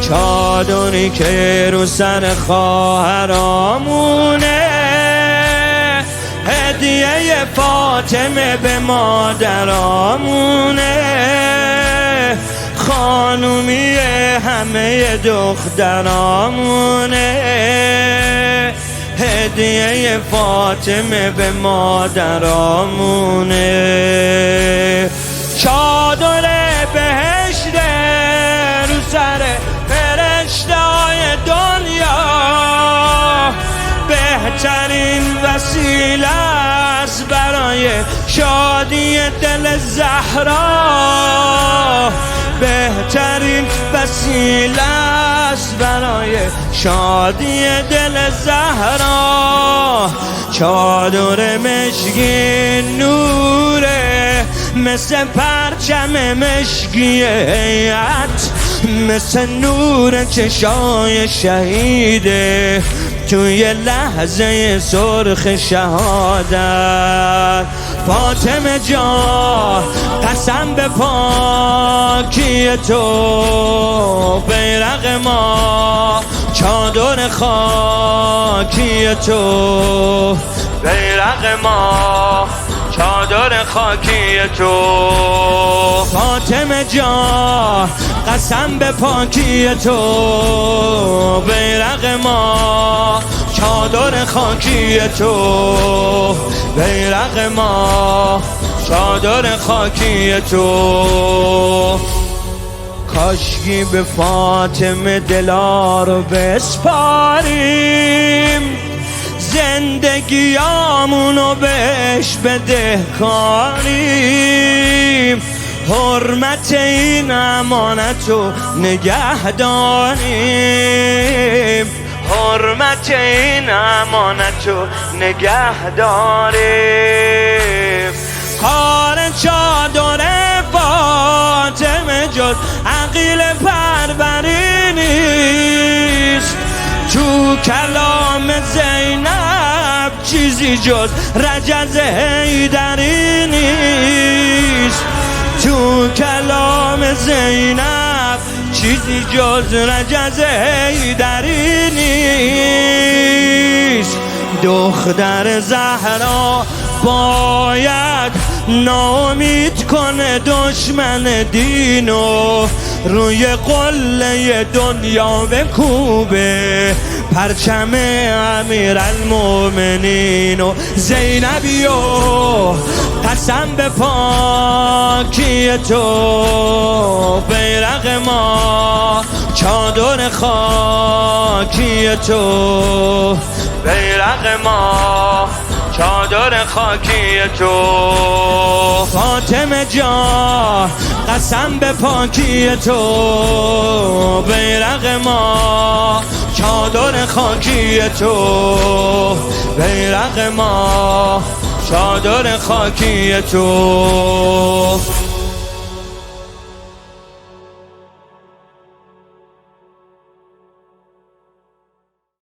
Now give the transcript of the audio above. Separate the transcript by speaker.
Speaker 1: چادری که رو سر خواهرامونه، هدیه فاطمه به مادرامونه، خانومی همه دخترامونه، هدیه فاطمه به مادرامونه. چادر بهشت رو سر فرشته‌های دنیا، بهترین وسیله است برای شادی دل زهرا، بهترین وسیله است برای شادی دل زهرا. چادر مشکی نوره، مثل پرچم مشکی هیئت، مثل نور چشای شهیده توی لحظه سرخ شهادت. فاطمه جان قسم به پاکی تو، بیرق ما چادر خاکی تو، بیرق ما چادر خاکی تو. فاطمه جان قسم به پاکی تو، بیرق ما چادر خاکی تو، بیرق ما چادر خاکی تو. کاشکی به فاطمه دلا رو بسپاریم، زندگیامونو بهش بدهکاریم، حرمت این امانتو نگه داریم، حرمت این امانتو نگه داریم. کار چادر فاطمه جز عقیل پروری نیست، تو کلام زینب چیزی جز رجز حیدری نیست، تو کلام زینب چیزی جز رجز حیدری نیست. دختر زهرا باید ناامید کنه دشمن دینو، روی قله دنیا بکوبه پرچم امیرالمومنین. و زینبیو قسم به پاکی تو، بیرق ما چادر خاکی تو، بیرق ما چادر خاکی تو. فاطمه جان قسم به پاکی تو، بیرق ما چادر خاکی تو، بیرق ما چادر خاکی تو.